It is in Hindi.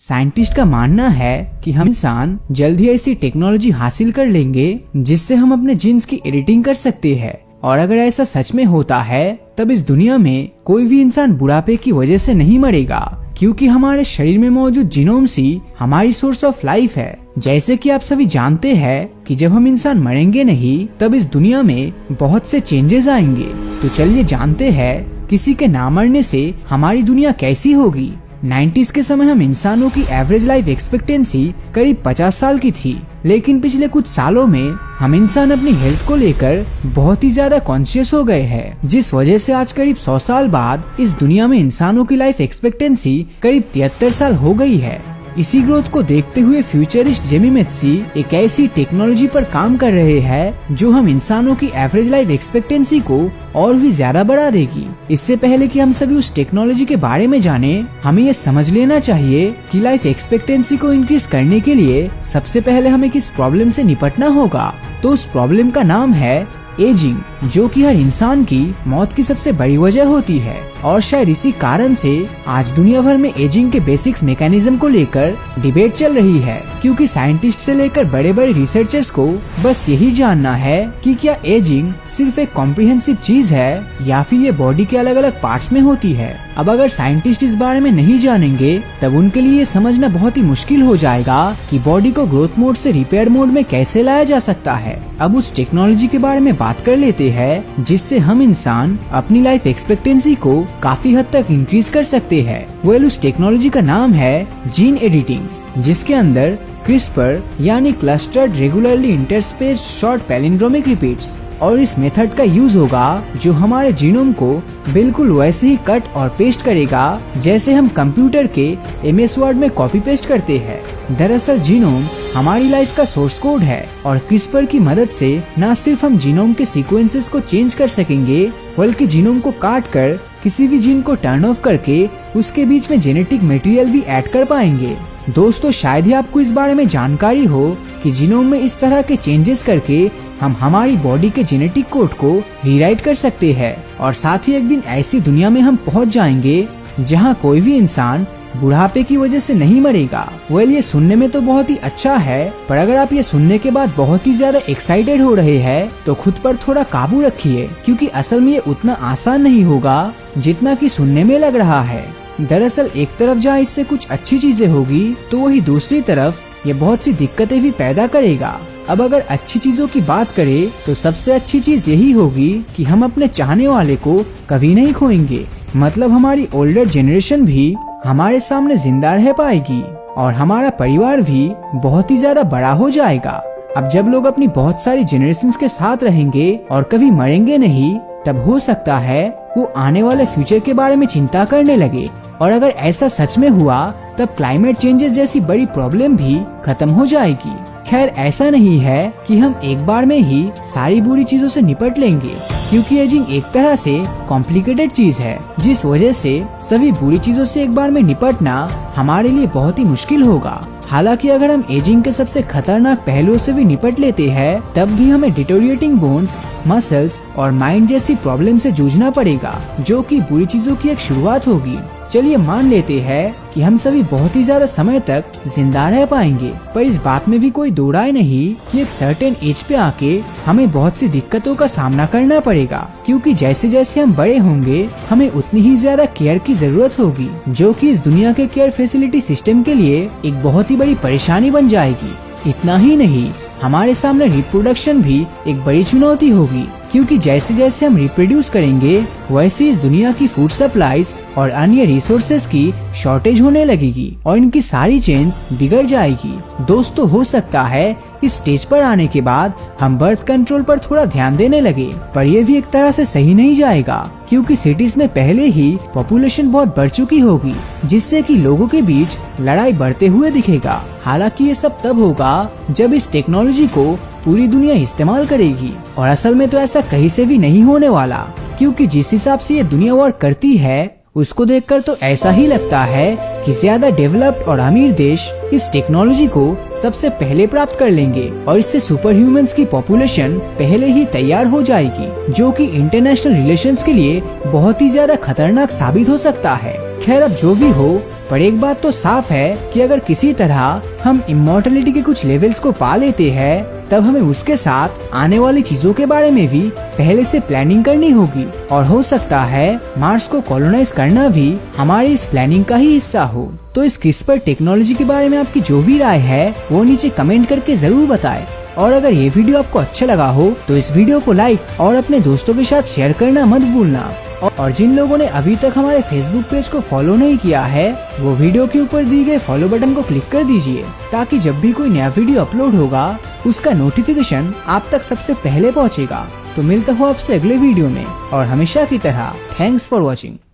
साइंटिस्ट का मानना है कि हम इंसान जल्द ही ऐसी टेक्नोलॉजी हासिल कर लेंगे जिससे हम अपने जीन्स की एडिटिंग कर सकते हैं। और अगर ऐसा सच में होता है तब इस दुनिया में कोई भी इंसान बुढ़ापे की वजह से नहीं मरेगा, क्योंकि हमारे शरीर में मौजूद जीनोम्स ही हमारी सोर्स ऑफ लाइफ है। जैसे कि आप सभी जानते हैं कि जब हम इंसान मरेंगे नहीं तब इस दुनिया में बहुत से चेंजेस आएंगे। तो चलिए जानते हैं किसी के ना मरने से हमारी दुनिया कैसी होगी। 90s के समय हम इंसानों की एवरेज लाइफ एक्सपेक्टेंसी करीब 50 साल की थी, लेकिन पिछले कुछ सालों में हम इंसान अपनी हेल्थ को लेकर बहुत ही ज्यादा कॉन्शियस हो गए हैं, जिस वजह से आज करीब 100 साल बाद इस दुनिया में इंसानों की लाइफ एक्सपेक्टेंसी करीब 73 साल हो गई है। इसी ग्रोथ को देखते हुए फ्यूचरिस्ट जेमी मैथ्सी एक ऐसी टेक्नोलॉजी पर काम कर रहे हैं जो हम इंसानों की एवरेज लाइफ एक्सपेक्टेंसी को और भी ज्यादा बढ़ा देगी। इससे पहले कि हम सभी उस टेक्नोलॉजी के बारे में जाने, हमें ये समझ लेना चाहिए कि लाइफ एक्सपेक्टेंसी को इंक्रीज करने के लिए सबसे पहले हमें किस प्रॉब्लम से निपटना होगा। तो उस प्रॉब्लम का नाम है एजिंग, जो कि हर इंसान की मौत की सबसे बड़ी वजह होती है। और शायद इसी कारण से आज दुनिया भर में एजिंग के बेसिक्स मैकेनिज्म को लेकर डिबेट चल रही है, क्योंकि साइंटिस्ट से लेकर बड़े बड़े रिसर्चर्स को बस यही जानना है कि क्या एजिंग सिर्फ एक कॉम्प्रिहेंसिव चीज है या फिर ये बॉडी के अलग अलग पार्ट्स में होती है। अब अगर साइंटिस्ट इस बारे में नहीं जानेंगे तब उनके लिए ये समझना बहुत ही मुश्किल हो जाएगा कि बॉडी को ग्रोथ मोड से रिपेयर मोड में कैसे लाया जा सकता है। अब उस टेक्नोलॉजी के बारे में बात कर लेते हैं जिससे हम इंसान अपनी लाइफ एक्सपेक्टेंसी को काफी हद तक इंक्रीज कर सकते हैं। उस टेक्नोलॉजी का नाम है जीन एडिटिंग, जिसके अंदर क्रिस्पर यानी clustered regularly interspaced short palindromic repeats, और इस मेथड का यूज होगा जो हमारे जीनोम को बिल्कुल वैसे ही कट और पेस्ट करेगा जैसे हम कंप्यूटर के MS वर्ड में कॉपी पेस्ट करते हैं। दरअसल जीनोम हमारी लाइफ का सोर्स कोड है और क्रिस्पर की मदद से न सिर्फ हम जीनोम के सीक्वेंसेस को चेंज कर सकेंगे, बल्कि जीनोम को काट कर किसी भी जीन को टर्न ऑफ करके उसके बीच में जेनेटिक मटेरियल भी ऐड कर पाएंगे। दोस्तों, शायद ही आपको इस बारे में जानकारी हो कि जीनोम में इस तरह के चेंजेस करके हम हमारी बॉडी के जेनेटिक कोड को रीराइट कर सकते हैं, और साथ ही एक दिन ऐसी दुनिया में हम पहुंच जाएंगे जहां कोई भी इंसान बुढ़ापे की वजह से नहीं मरेगा। ये सुनने में तो बहुत ही अच्छा है, पर अगर आप ये सुनने के बाद बहुत ही ज्यादा एक्साइटेड हो रहे हैं तो खुद पर थोड़ा काबू रखिए, क्योंकि असल में ये उतना आसान नहीं होगा जितना कि सुनने में लग रहा है। दरअसल एक तरफ जहाँ इससे कुछ अच्छी चीजें होगी तो वही दूसरी तरफ ये बहुत सी दिक्कतें भी पैदा करेगा। अब अगर अच्छी चीजों की बात करें तो सबसे अच्छी चीज यही होगी कि हम अपने चाहने वाले को कभी नहीं खोएंगे। मतलब हमारी ओल्डर जेनरेशन भी हमारे सामने जिंदा रह पाएगी और हमारा परिवार भी बहुत ही ज्यादा बड़ा हो जाएगा। अब जब लोग अपनी बहुत सारी जेनरेशंस के साथ रहेंगे और कभी मरेंगे नहीं, तब हो सकता है वो आने वाले फ्यूचर के बारे में चिंता करने लगे। और अगर ऐसा सच में हुआ तब क्लाइमेट चेंजेस जैसी बड़ी प्रॉब्लम भी खत्म हो जाएगी। खैर, ऐसा नहीं है कि हम एक बार में ही सारी बुरी चीजों से निपट लेंगे, क्योंकि एजिंग एक तरह से कॉम्प्लिकेटेड चीज है, जिस वजह से सभी बुरी चीजों से एक बार में निपटना हमारे लिए बहुत ही मुश्किल होगा। हालांकि अगर हम एजिंग के सबसे खतरनाक पहलुओं से भी निपट लेते हैं तब भी हमें डिटोरिएटिंग बोन्स, मसल्स और माइंड जैसी प्रॉब्लम से जूझना पड़ेगा, जो कि बुरी चीजों की एक शुरुआत होगी। चलिए मान लेते हैं कि हम सभी बहुत ही ज्यादा समय तक जिंदा रह पाएंगे, पर इस बात में भी कोई दो राय नहीं कि एक सर्टेन एज पे आके हमें बहुत सी दिक्कतों का सामना करना पड़ेगा, क्योंकि जैसे जैसे हम बड़े होंगे हमें उतनी ही ज्यादा केयर की जरूरत होगी, जो कि इस दुनिया के केयर फैसिलिटी सिस्टम के लिए एक बहुत ही बड़ी परेशानी बन जाएगी। इतना ही नहीं, हमारे सामने रिप्रोडक्शन भी एक बड़ी चुनौती होगी, क्योंकि जैसे जैसे हम रिप्रोड्यूस करेंगे वैसे इस दुनिया की फूड सप्लाईज और अन्य रिसोर्सेज की शॉर्टेज होने लगेगी और इनकी सारी चेन्स बिगड़ जाएगी। दोस्तों, हो सकता है इस स्टेज पर आने के बाद हम बर्थ कंट्रोल पर थोड़ा ध्यान देने लगे, पर यह भी एक तरह से सही नहीं जाएगा, क्योंकि सिटीज में पहले ही पॉपुलेशन बहुत बढ़ चुकी होगी, जिससे कि लोगों के बीच लड़ाई बढ़ते हुए दिखेगा। हालांकि ये सब तब होगा जब इस टेक्नोलॉजी को पूरी दुनिया इस्तेमाल करेगी, और असल में तो ऐसा कहीं से भी नहीं होने वाला, क्योंकि जिस हिसाब से ये दुनिया वर्क करती है उसको देखकर तो ऐसा ही लगता है कि ज्यादा डेवलप्ड और अमीर देश इस टेक्नोलॉजी को सबसे पहले प्राप्त कर लेंगे और इससे सुपर ह्यूमंस की पॉपुलेशन पहले ही तैयार हो जाएगी, जो कि इंटरनेशनल रिलेशंस के लिए बहुत ही ज्यादा खतरनाक साबित हो सकता है। खैर, अब जो भी हो, पर एक बात तो साफ है कि अगर किसी तरह हम इमॉर्टलिटी के कुछ लेवल्स को पा लेते हैं, तब हमें उसके साथ आने वाली चीजों के बारे में भी पहले से प्लानिंग करनी होगी और हो सकता है मार्स को कॉलोनाइज करना भी हमारी इस प्लानिंग का ही हिस्सा हो। तो इस क्रिस्पर टेक्नोलॉजी के बारे में आपकी जो भी राय है वो नीचे कमेंट करके जरूर बताएं। और अगर ये वीडियो आपको अच्छा लगा हो तो इस वीडियो को लाइक और अपने दोस्तों के साथ शेयर करना मत भूलना। और जिन लोगों ने अभी तक हमारे फेसबुक पेज को फॉलो नहीं किया है, वो वीडियो के ऊपर दिए गए फॉलो बटन को क्लिक कर दीजिए, ताकि जब भी कोई नया वीडियो अपलोड होगा उसका नोटिफिकेशन आप तक सबसे पहले पहुंचेगा। तो मिलता हूँ आपसे अगले वीडियो में, और हमेशा की तरह थैंक्स फॉर वॉचिंग।